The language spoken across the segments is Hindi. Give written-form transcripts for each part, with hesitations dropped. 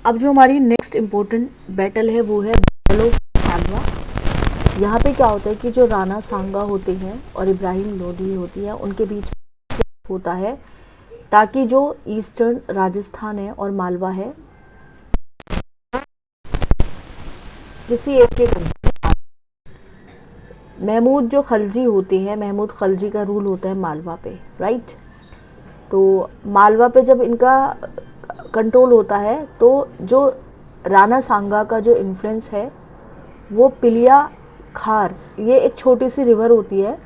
अब जो हमारी नेक्स्ट इम्पोर्टेंट बैटल है वो है बैटल ऑफ मालवा। यहाँ पे क्या होता है कि जो राणा सांगा होते हैं और इब्राहिम लोदी होती है उनके बीच होता है, ताकि जो ईस्टर्न राजस्थान है और मालवा है किसी एक के कब्जे। महमूद जो खलजी होते हैं, महमूद खलजी का रूल होता है मालवा पे, राइट। तो मालवा पे जब इनका कंट्रोल होता है तो जो राणा सांगा का जो इन्फ्लुएंस है वो पिलिया खार, ये एक छोटी सी रिवर होती है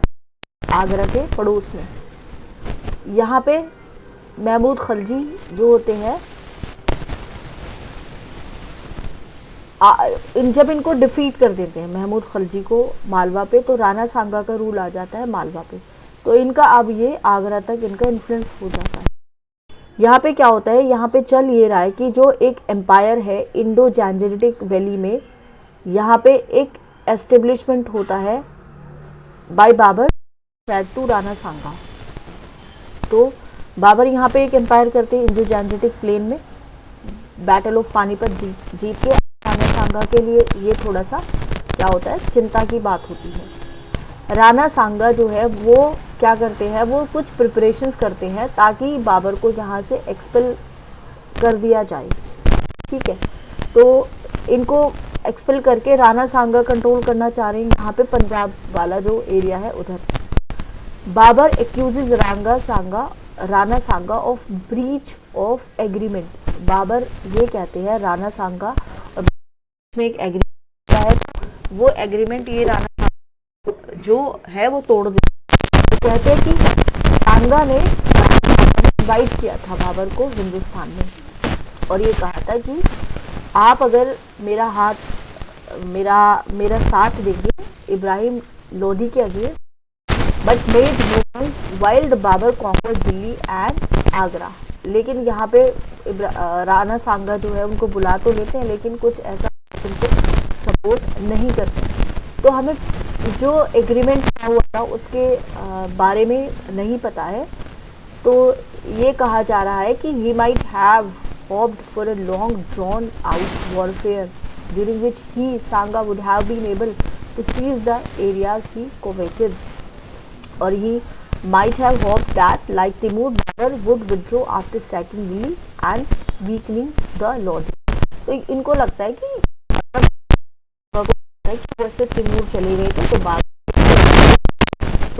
आगरा के पड़ोस में। यहाँ पे महमूद खलजी जो होते हैं जब इनको डिफीट कर देते हैं महमूद खलजी को मालवा पे, तो राणा सांगा का रूल आ जाता है मालवा पे। तो इनका अब ये आगरा तक इनका इन्फ्लुएंस हो जाता है। यहाँ पे क्या होता है, यहाँ पे चल ये रहा है कि जो एक एम्पायर है इंडो जैंजेटिक वैली में, यहाँ पे एक एस्टेब्लिशमेंट होता है बाय बाबर टू राणा सांगा। तो बाबर यहाँ पे एक एम्पायर करते हैं इंडो जैंजेटिक प्लेन में, बैटल ऑफ पानीपत जीत के राणा सांगा के लिए ये थोड़ा सा क्या होता है, चिंता की बात होती है। राणा सांगा जो है वो क्या करते हैं, वो कुछ प्रिपरेशंस करते हैं ताकि बाबर को यहाँ से एक्सपेल कर दिया जाए, ठीक है। तो इनको एक्सपेल करके राणा सांगा कंट्रोल करना चाह रहे हैं यहाँ पे पंजाब वाला जो एरिया है उधर। Babar accuses Rana Sanga of breach of agreement. Babar ये कहते हैं राणा सांगा और में एक एग्रीमेंट है, वो एग्रीमेंट ये राणा जो है वो तोड़ दिया। तो कहते हैं कि सांगा ने इनवाइट किया था बाबर को हिंदुस्तान में और ये कहा था कि आप अगर मेरा साथ देंगे इब्राहिम लोदी के against, but made no wild Babur conquer Delhi and Agra. लेकिन यहाँ पे राणा सांगा जो है उनको बुला तो लेते हैं लेकिन कुछ ऐसा उनको सपोर्ट नहीं करते। तो हमें जो एग्रीमेंट हुआ था उसके बारे में नहीं पता है। तो ये कहा जा रहा है कि he might have hoped for a long drawn out warfare during which Sangha would have been able to seize the areas he coveted, or he might have hoped that like Timur, Babur would withdraw after sacking Delhi and weakening the Lodi। तो इनको लगता है कि जैसे तिमूर चले गए थे तो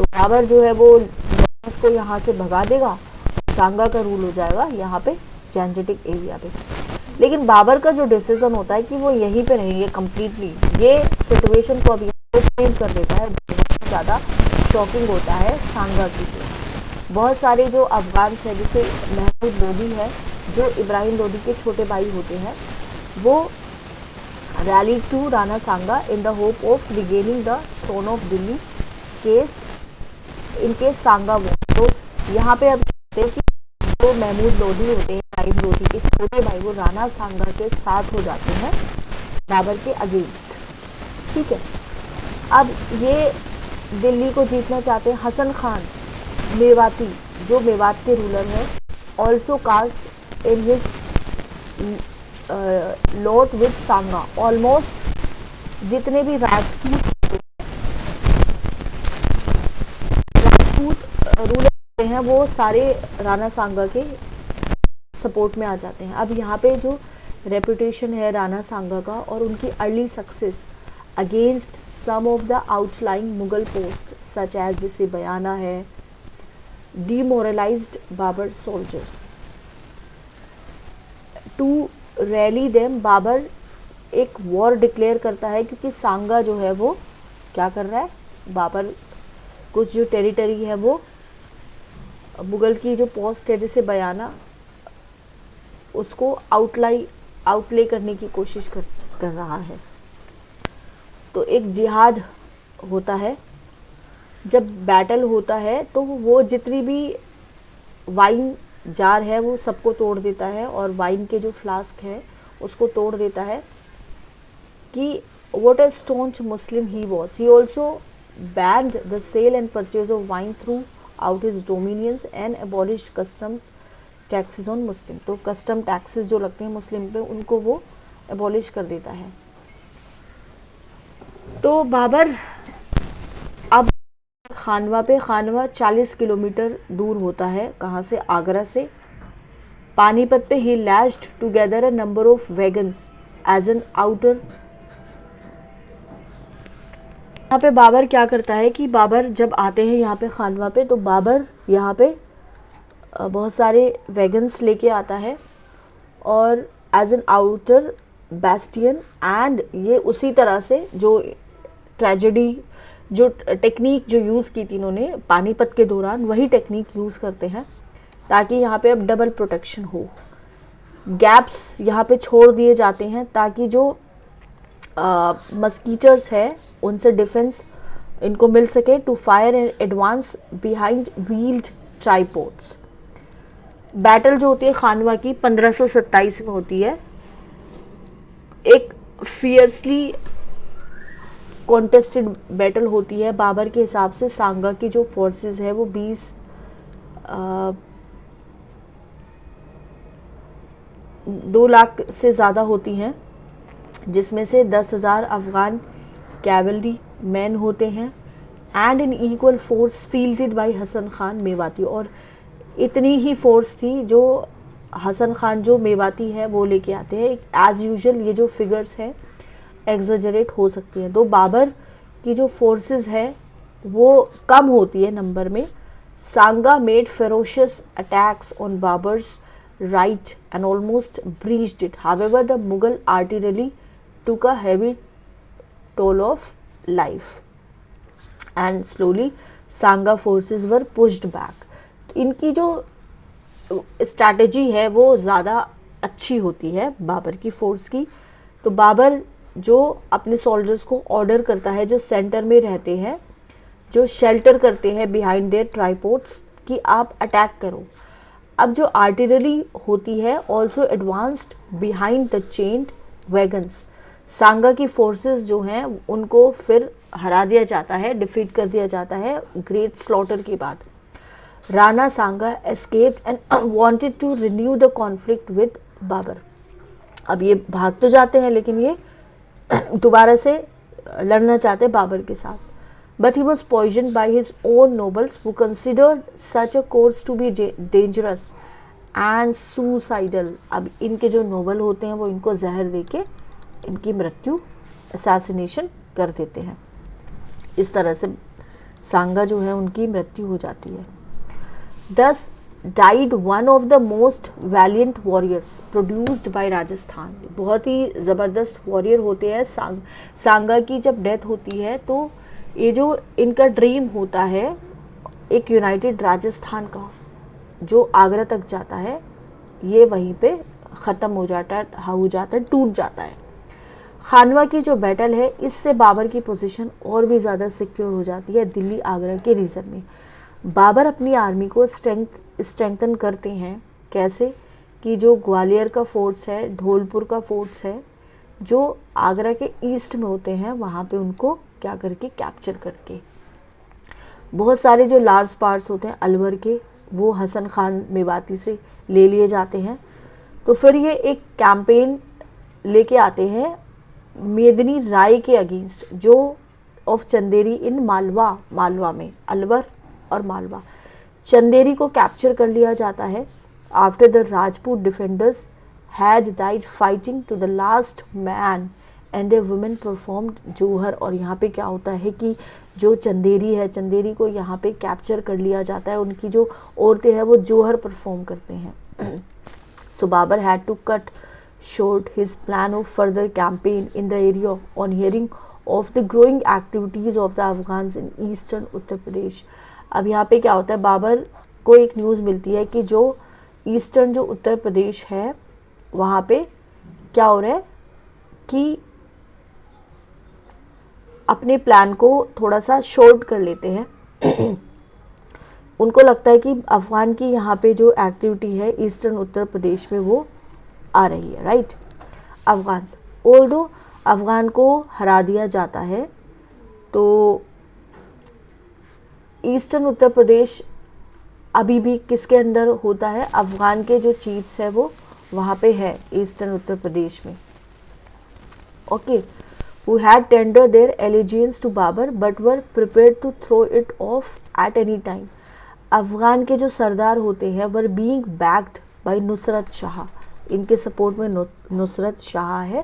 बाबर जो है वो को यहाँ से भगा देगा, सांगा का रूल हो जाएगा यहाँ पे जैंजेटिक एरिया पे। लेकिन बाबर का जो डिसीजन होता है कि वो यहीं पे रहेंगे कम्प्लीटली, ये सिचुएशन को अभी चेंज कर देता है। बहुत ज़्यादा शॉकिंग होता है सांगा की। बहुत सारे जो अफगान्स हैं जैसे महमूद लोदी है जो इब्राहिम लोदी के छोटे भाई होते हैं, वो rallied to Rana Sanga in the hope of regaining the throne of Delhi in case Sanga won। तो यहाँ पे अब देखते हैं कि जो महमूद लोदी होते हैं इब्राहिम लोदी के छोटे भाई, वो राणा सांगा के साथ हो जाते हैं बाबर के अगेंस्ट, ठीक है। अब ये दिल्ली को जीतना चाहते हैं। हसन खान मेवाती जो मेवात के रूलर हैं, also cast in his lot with Sanga. Almost जितने भी राजपूत रूलर हैं वो सारे राणा सांगा के सपोर्ट में आ जाते हैं। अब यहाँ पे जो रेपुटेशन है राणा सांगा का और उनकी early success against some of the outlying Mughal post such as जैसे बयाना है, demoralised Babar soldiers to rally them. Babar एक वॉर डिक्लेयर करता है क्योंकि सांगा जो है वो क्या कर रहा है, बाबर कुछ जो टेरिटरी है वो मुगल की जो पोस्ट है जैसे बयाना, उसको आउटले करने की कोशिश कर रहा है। तो एक जिहाद होता है, जब बैटल होता है तो वो जितनी भी वाइन जार है वो सबको तोड़ देता है और वाइन के जो फ्लास्क है उसको तोड़ देता है कि what a staunch Muslim he was. He also banned the sale and purchase of wine throughout his dominions and abolished customs taxes on मुस्लिम, तो कस्टम टैक्सेस जो लगते हैं मुस्लिम पे उनको वो एबॉलिश कर देता है। तो बाबर अब खानवा पे, खानवा 40 किलोमीटर दूर होता है कहाँ से, आगरा से। पानीपत पे ही lashed together a number of wagons as an outer. यहाँ पे बाबर क्या करता है कि बाबर जब आते हैं यहाँ पे खानवा पे, तो बाबर यहाँ पे बहुत सारे वैगन्स लेके आता है और as an outer bastion, and ये उसी तरह से जो ट्रेजेडी, जो टेक्निक जो यूज़ की थी इन्होंने पानीपत के दौरान, वही टेक्निक यूज़ करते हैं ताकि यहाँ पे अब डबल प्रोटेक्शन हो। गैप्स यहाँ पे छोड़ दिए जाते हैं ताकि जो मस्कीटर्स है उनसे डिफेंस इनको मिल सके, to fire and advance behind wheeled tripods. Battle जो होती है खानवा की 1527 में होती है, एक फियर्सली कॉन्टेस्टेड बैटल होती है। बाबर के हिसाब से सांगा की जो फोर्सेस है वो 2 लाख से ज़्यादा होती हैं, जिसमें से 10,000 अफगान कैवलरी मैन होते हैं and an equal force fielded by Hasan Khan Mewati. और इतनी ही फोर्स थी जो हसन खान जो मेवाती है वो लेके आते हैं। एज़ यूजुअल ये जो फिगर्स हैं एग्जैजरेट हो सकती हैं, तो बाबर की जो फोर्सेस है वो कम होती है नंबर में। Sanga made ferocious attacks on Babar's right and almost breached it. However, the Mughal artillery took a heavy toll of life and slowly Sangha forces were pushed back. इनकी जो स्ट्रैटेजी है वो ज़्यादा अच्छी होती है बाबर की फोर्स की। तो बाबर जो अपने सोल्जर्स को ऑर्डर करता है, जो सेंटर में रहते हैं, जो शेल्टर करते हैं बिहाइंड देयर ट्राइपोड्स, कि आप अटैक करो। अब जो आर्टिलरी होती है also advanced behind the chained wagons. Sanga की फोर्सेस जो हैं उनको फिर हरा दिया जाता है, डिफीट कर दिया जाता है ग्रेट स्लॉटर के बाद। Rana Sanga escaped and wanted to renew the conflict with Babar. अब ये भाग तो जाते हैं लेकिन ये दोबारा से लड़ना चाहते हैं बाबर के साथ। But he was poisoned by his own nobles who considered such a course to be dangerous and suicidal. अब इनके जो नोबल होते हैं वो इनको जहर देके इनकी मृत्यु, असैसिनेशन कर देते हैं। इस तरह से सांगा जो है उनकी मृत्यु हो जाती है। Thus died one of the most valiant warriors produced by Rajasthan. बहुत ही ज़बरदस्त वॉरियर होते हैं। सांगा की जब डेथ होती है तो ये जो इनका ड्रीम होता है एक यूनाइटेड राजस्थान का जो आगरा तक जाता है, ये वहीं पे ख़त्म हो जाता है, टूट जाता है। खानवा की जो बैटल है इससे बाबर की पोजीशन और भी ज़्यादा सिक्योर हो जाती है दिल्ली आगरा के रीजन में। बाबर अपनी आर्मी को स्ट्रेंथन करते हैं कैसे, कि जो ग्वालियर का फोर्ट्स है, धौलपुर का फोर्ट्स है, जो आगरा के ईस्ट में होते हैं, वहाँ पे उनको क्या करके कैप्चर करके। बहुत सारे जो लार्ज पार्ट्स होते हैं अलवर के वो हसन खान मेवाती से ले लिए जाते हैं। तो फिर ये एक कैंपेन लेके आते हैं मेदिनी राय के अगेंस्ट, जो ऑफ चंदेरी इन मालवा में, अलवर और मालवा। चंदेरी को कैप्चर कर लिया जाता है after the Rajput defenders had died fighting to the last man and a women performed jauhar. और यहाँ पे क्या होता है कि जो चंदेरी है, चंदेरी को यहाँ पे कैप्चर कर लिया जाता है, उनकी जो औरतें हैं वो जोहर परफॉर्म करते हैं। So Babar had to cut short his plan of further campaign in the area on hearing of the growing activities of the Afghans in eastern Uttar Pradesh. अब यहाँ पे क्या होता है, बाबर को एक न्यूज़ मिलती है कि जो ईस्टर्न जो उत्तर प्रदेश है वहाँ पे क्या हो रहा है कि अपने प्लान को थोड़ा सा शॉर्ट कर लेते हैं। उनको लगता है कि अफगान की यहाँ पे जो एक्टिविटी है ईस्टर्न उत्तर प्रदेश में वो आ रही है, राइट। अफगान ऑल्दो अफगान को हरा दिया जाता है तो ईस्टर्न उत्तर प्रदेश अभी भी किसके अंदर होता है, अफगान के जो चीफ्स है वो वहाँ पे है ईस्टर्न उत्तर प्रदेश में। Okay, who had tendered their allegiance to Babur but were prepared to throw it off at any time. Afghan के जो सरदार होते हैं were being backed by Nusrat Shah, इनके सपोर्ट में नुसरत शाह है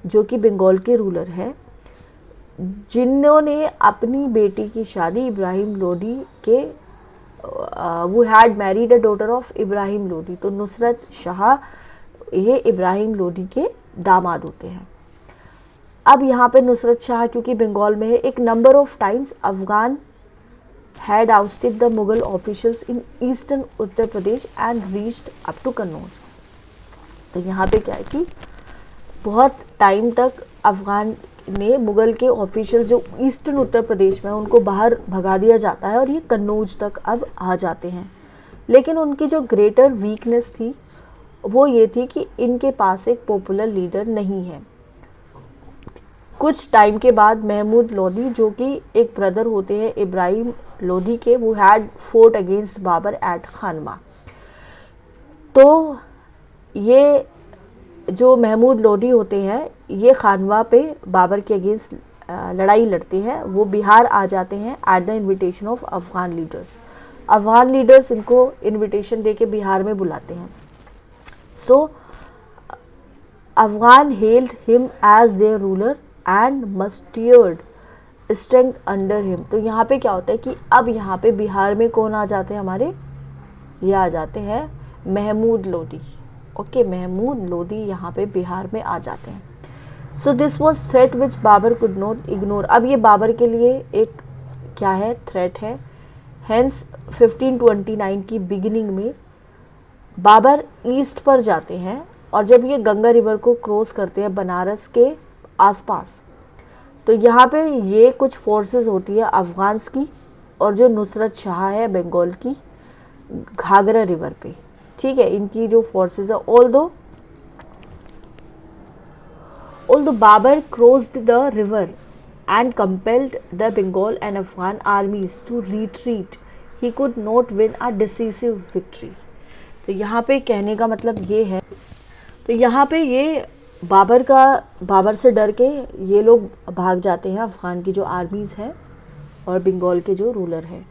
जो कि बंगाल के रूलर है, जिन्होंने अपनी बेटी की शादी इब्राहिम लोदी के वो had married a daughter of Ibrahim Lodi, तो नुसरत शाह ये इब्राहिम लोदी के दामाद होते हैं। अब यहाँ पे नुसरत शाह क्योंकि बंगाल में है, एक number of times Afghan had ousted the Mughal officials in eastern Uttar Pradesh and reached up to Kannauj. तो यहाँ पे क्या है कि बहुत टाइम तक अफगान ने मुगल के ऑफिशियल जो ईस्टर्न उत्तर प्रदेश में उनको बाहर भगा दिया जाता है और ये कन्नौज तक अब आ जाते हैं। लेकिन उनकी जो ग्रेटर वीकनेस थी वो ये थी कि इनके पास एक पॉपुलर लीडर नहीं है। कुछ टाइम के बाद महमूद लोदी जो कि एक ब्रदर होते हैं इब्राहिम लोदी के, वो had fought against Babar at Khanwa. तो ये जो महमूद लोदी होते हैं ये खानवा पे बाबर के अगेंस्ट लड़ाई लड़ते हैं, वो बिहार आ जाते हैं at the invitation of Afghan leaders. Afghan leaders इनको इनविटेशन दे के बिहार में बुलाते हैं। So Afghan held him as their ruler and mustered strength under him. तो यहाँ पे क्या होता है कि अब यहाँ पे बिहार में कौन आ जाते हैं हमारे, ये आ जाते हैं महमूद लोदी। ओके, महमूद लोदी यहाँ पे बिहार में आ जाते हैं। So this was threat which Babur could not ignore. अब ये बाबर के लिए एक क्या है, थ्रेट है। हेंस 1529 की बिगिनिंग में बाबर ईस्ट पर जाते हैं और जब ये गंगा रिवर को क्रॉस करते हैं बनारस के आसपास, तो यहाँ पे ये कुछ फोर्सेस होती है अफगान्स की और जो नुसरत शाह है बंगाल की घाघरा रिवर पे, ठीक है, इनकी जो फोर्सेस है। Although Babur crossed the river and compelled the Bengal and Afghan armies to retreat, he could not win a decisive victory. तो यहाँ पे कहने का मतलब ये है, तो यहाँ पे ये बाबर से डर के ये लोग भाग जाते हैं, अफगान की जो आर्मीज़ हैं और बंगाल के जो रूलर हैं।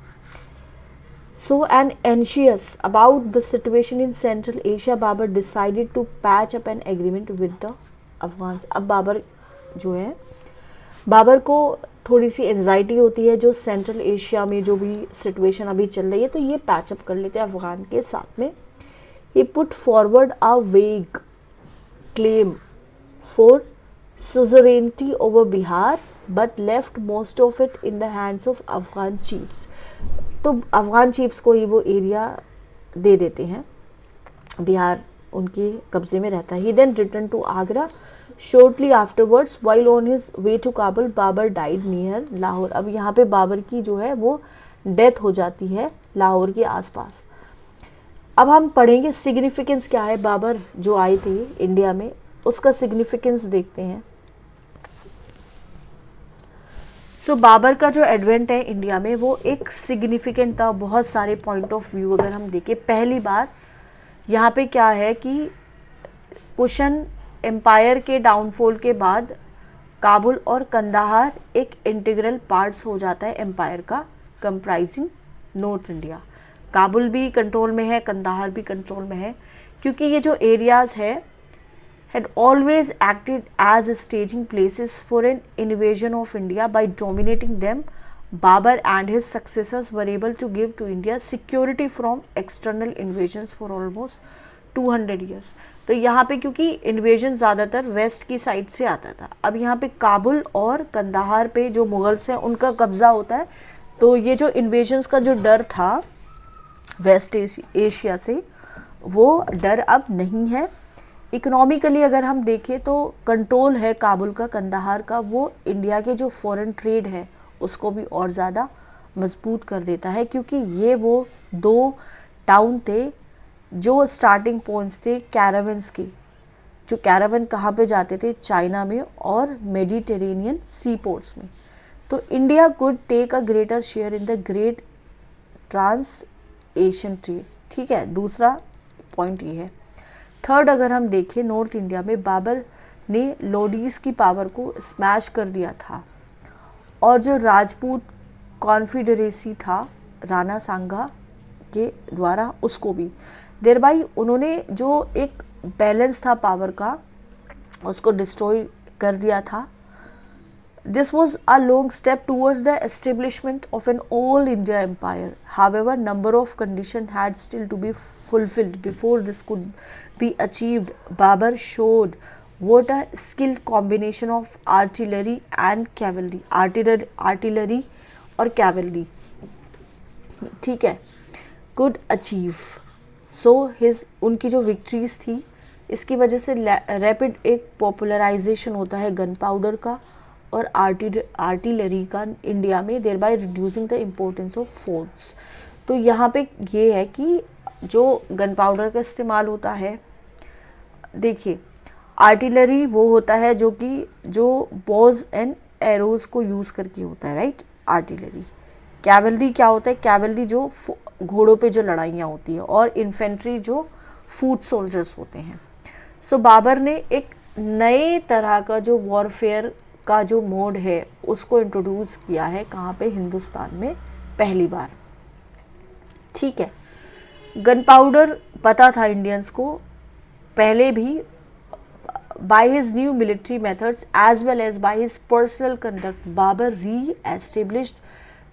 So and anxious about the situation in central Asia, Babur decided to patch up an agreement with the Afghans. अब बाबर जो है, बाबर को थोड़ी सी एंजाइटी होती है जो सेंट्रल एशिया में जो भी सिचुएशन अभी चल रही है, तो ये पैचअप कर लेते हैं अफगान के साथ में। ही पुट फॉरवर्ड अ वेग claim for suzerainty over Bihar but left most of it in the hands of Afghan chiefs। तो अफगान चीफ्स को ही वो एरिया दे देते हैं, बिहार उनके कब्जे में रहता है। He then return to Agra shortly afterwards while on his way to Kabul Babar died near Lahore. अब यहाँ पे बाबर की जो है वो डेथ हो जाती है लाहौर के आसपास। अब हम पढ़ेंगे सिग्निफिकेंस क्या है, बाबर जो आए थे इंडिया में उसका सिग्निफिकेंस देखते हैं। सो बाबर का जो एडवेंट है इंडिया में वो एक सिग्निफिकेंट था, बहुत सारे पॉइंट ऑफ व्यू अगर हम देखें। पहली बार यहाँ पे क्या है कि कुशन एम्पायर के डाउनफॉल के बाद काबुल और कंदाहार एक इंटीग्रल पार्ट्स हो जाता है एम्पायर का, कंप्राइजिंग नॉर्थ इंडिया। काबुल भी कंट्रोल में है, कंदाहार भी कंट्रोल में है, क्योंकि ये जो एरियाज़ है had always acted as staging places for an invasion of India. By dominating them, Babur and his successors were able to give to India security from external invasions for almost 200 years. तो यहाँ पे क्योंकि इन्वेजन ज़्यादातर वेस्ट की साइड से आता था, अब यहाँ पे काबुल और कंदाहार पे जो मुगल्स हैं उनका कब्जा होता है, तो ये जो इन्वेजन्स का जो डर था वेस्ट एशिया से, वो डर अब नहीं है। इकोनॉमिकली अगर हम देखें तो कंट्रोल है काबुल का, कंदाहार का, वो इंडिया के जो फॉरेन ट्रेड है उसको भी और ज़्यादा मजबूत कर देता है, क्योंकि ये वो दो टाउन थे जो स्टार्टिंग पॉइंट्स थे कैरावन्स की। जो कैरावन कहाँ पे जाते थे, चाइना में और मेडिटेरेनियन सी पोर्ट्स में। तो India could take a greater share in the great trans Asian trade, ठीक है, दूसरा पॉइंट ये है। थर्ड अगर हम देखें, नॉर्थ इंडिया में बाबर ने लोडीज़ की पावर को स्मैश कर दिया था, और जो राजपूत कॉन्फिडरेसी था राणा सांगा के द्वारा, उसको भी देरबाई उन्होंने जो एक बैलेंस था पावर का, उसको डिस्ट्रॉय कर दिया था। This was a long step towards the establishment of an all India empire. However, number of conditions had still to be fulfilled before this could be achieved. Babur showed what a skilled combination of artillery and cavalry, artillery और cavalry, ठीक है, could achieve. So his उनकी जो victories थी, इसकी वजह से रैपिड एक पॉपुलराइजेशन होता है गन पाउडर का और आर्टिलरी का इंडिया में, thereby reducing the importance of forts. तो यहाँ पे ये है कि जो गन पाउडर का इस्तेमाल होता है, देखिए आर्टिलरी वो होता है जो कि जो बॉज एंड एरोज को यूज़ करके होता है, राइट, आर्टिलरी। कैवलरी क्या होता है, कैवलरी जो घोड़ों पे जो लड़ाइयाँ होती है, और इन्फेंट्री जो फूट सोल्जर्स होते हैं। सो बाबर ने एक नए तरह का जो वॉरफेयर का जो मोड है उसको इंट्रोड्यूस किया है, कहाँ पे, हिंदुस्तान में पहली बार, ठीक है। गन पाउडर पता था इंडियंस को पहले भी। By his new military methods as well as by his personal conduct, Babar re established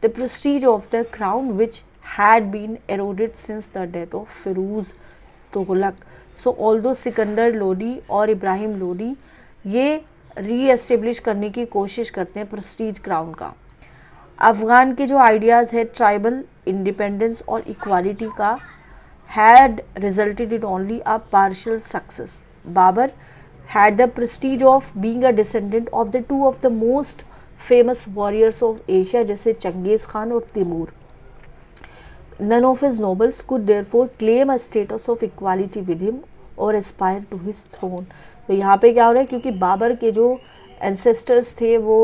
the prestige of the crown which had been eroded since the death of Firoz Tughlaq. So although Sikandar Lodi और इब्राहिम लोडी ये री एस्टेब्लिश करने की कोशिश करते हैं प्रेस्टीज क्राउन का। अफगान के जो आइडियाज़ है ट्राइबल इंडिपेंडेंस और इक्वालिटी का had resulted in only a partial success. Babur had the prestige of being a descendant of the two of the most famous warriors of Asia, जैसे चंगेज़ खान और Timur. None of his nobles could therefore claim a status of equality with him or aspire to his throne. तो यहाँ पे क्या हो रहा है, क्योंकि बाबर के जो एंसेस्टर्स थे वो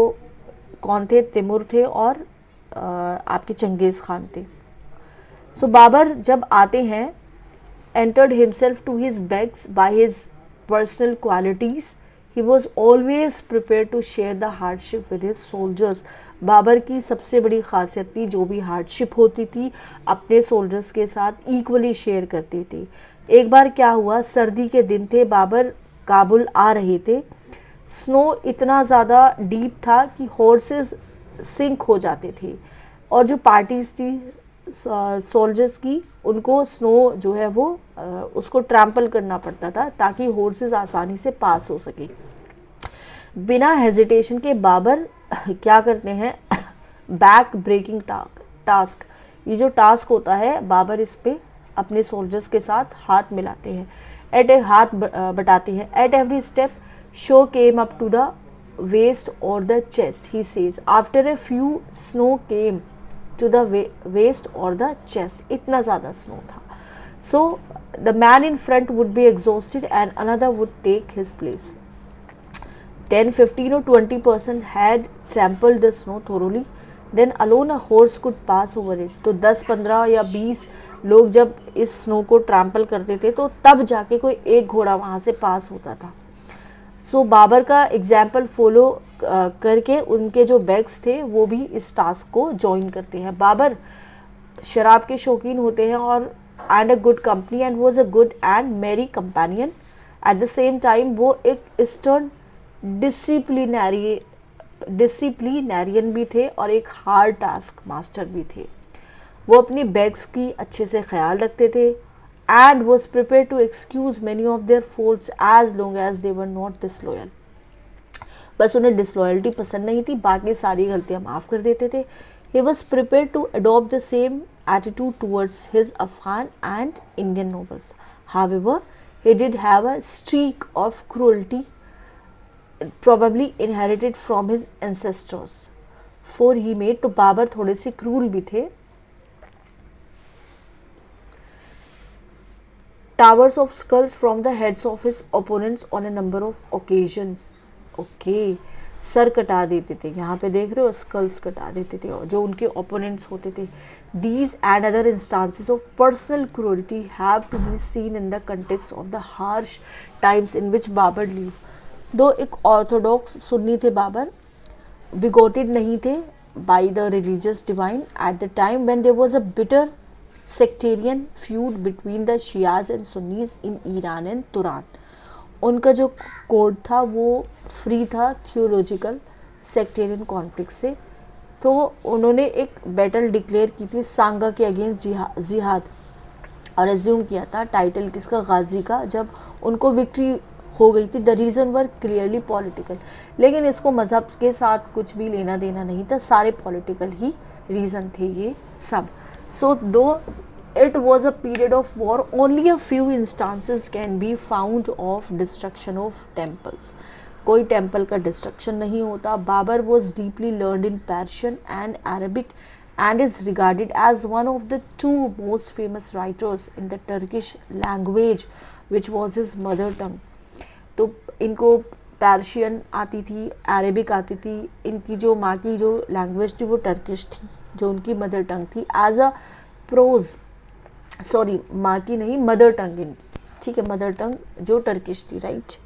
कौन थे, तिमूर थे और आपके चंगेज़ खान थे। सो बाबर जब आते हैं, entered himself to his begs by his personal qualities, he was always prepared to share the hardship with his soldiers. Babar की सबसे बड़ी खासियत थी, जो भी हार्डशिप होती थी अपने सोल्जर्स के साथ इक्वली शेयर करते थे। एक बार क्या हुआ, सर्दी के दिन थे, बाबर काबुल आ रहे थे, स्नो इतना ज़्यादा डीप था कि हॉर्सेस सिंक हो जाते थे, और जो पार्टीज थी सोल्जर्स की, उनको स्नो जो है वो उसको ट्रैम्पल करना पड़ता था ताकि हॉर्सेस आसानी से पास हो सके। बिना हेजिटेशन के बाबर क्या करते हैं, बैक ब्रेकिंग टास्क, ये जो टास्क होता है बाबर इस पे अपने सोल्जर्स के साथ हाथ मिलाते हैं, हाथ बटाते हैं। At every step snow came up to the waist और the chest, he says after a few snow came to the waist और द चेस्ट, इतना ज़्यादा स्नो था। So the man in front would be exhausted and another would take his place. 10, 15 or 20% had trampled the snow thoroughly, then alone a horse could pass over it. तो 10, 15 या 20 लोग जब इस स्नो को ट्रैम्पल करते थे तो तब जाके कोई एक घोड़ा वहाँ से पास होता था। सो बाबर का एग्जाम्पल फॉलो करके उनके जो बेग्स थे वो भी इस टास्क को ज्वाइन करते हैं। बाबर शराब के शौकीन होते हैं और and a good company and was a good and merry companion. At the same time वो एक ईस्टर्न डिसिप्लिनरियन भी थे और एक हार्ड टास्क मास्टर भी थे। वो अपनी बैग्स की अच्छे से ख्याल रखते थे and was prepare to excuse many of their faults as long as they were not disloyal. बस उन्हें डिसलॉयल्टी पसंद नहीं थी, बाकी सारी गलतियां माफ़ कर देते थे। He was prepare to adopt the same attitude towards his Afghan and Indian nobles. However he did have a streak of cruelty probably inherited from his ancestors, for he made, तो बाबर थोड़े से क्रूल भी थे। Towers of skulls from the heads of his opponents on a number of occasions. Okay, sir कटा देते थे, यहाँ पे देख रहे हो स्कल्स कटा देते थे, और जो उनके ओपोनेंट्स होते थे. These and other instances of personal cruelty have to be seen in the context of the harsh times in which Babur live. Though एक ऑर्थोडॉक्स सुन्नी थे बाबर, बिगोटेड नहीं थे by the religious divine at the time when there was a bitter sectarian feud between the Shias and Sunnis in Iran and Turan. उनका जो कोड था वो फ्री था थियोलॉजिकल सेक्टेरियन कॉन्फ्लिक्ट से. तो उन्होंने एक बैटल डिक्लेयर की थी सांगा के अगेंस्ट जिहाद, और एज्यूम किया था टाइटल किसका, गाजी का, जब उनको विक्ट्री हो गई थी. The reason were clearly political, लेकिन इसको मज़हब के साथ कुछ भी लेना देना नहीं था, सारे पॉलिटिकल ही रीज़न थे ये सब. So though it was a period of war, only a few instances can be found of destruction of temples. कोई टेम्पल का डिस्ट्रक्शन नहीं होता. Babur was deeply learned in Persian and Arabic and is regarded as one of the two most famous writers in the Turkish language, which was his mother tongue. तो इनको पर्शियन आती थी, अरेबिक आती थी, इनकी जो माँ की जो लैंग्वेज थी वो टर्किश थी, जो उनकी मदर टंग थी. एज अ प्रोज, सॉरी माँ की नहीं, मदर टंग इनकी, ठीक है, मदर टंग जो टर्किश थी, राइट.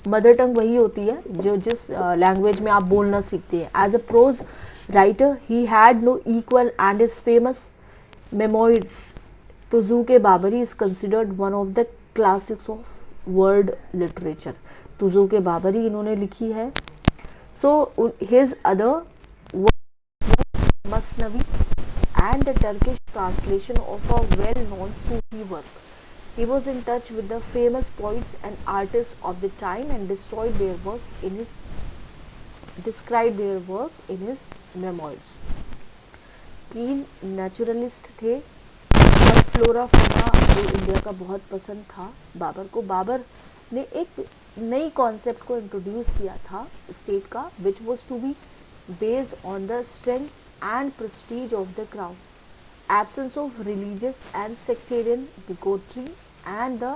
मदर टंग वही होती है जो जिस लैंग्वेज में आप बोलना सीखते हैं. As a prose writer he had no equal and his famous memoirs Tuzuk Babri is considered one of the classics of world literature. Tuzuk Babri इन्होंने लिखी है. So his other masnavi and the Turkish translation of a well-known Sufi work. He was in touch with the famous poets and artists of the time and described their work in his memoirs. Keen naturalist थे और फ्लोरा फौना जो इंडिया का बहुत पसंद था बाबर को. बाबर ने एक नई कॉन्सेप्ट को इंट्रोड्यूस किया था स्टेट का, which was to be based on the strength and prestige of the crown, absence of religious and sectarian bigotry, and the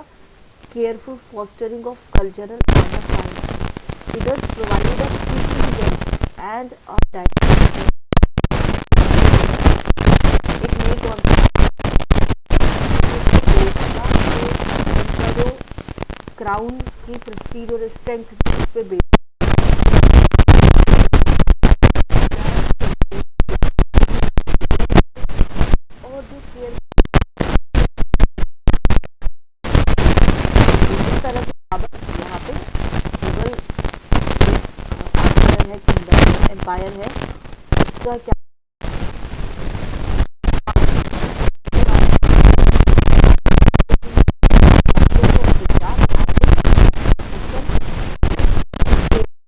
careful fostering of cultural and the fine. It has provided a precedent and a direction. एक नई कॉन्सेप्ट उनका जो क्राउन की प्रेस्टीज और स्ट्रेंथ उस पर बेस्ड एम्पायर है उसका क्या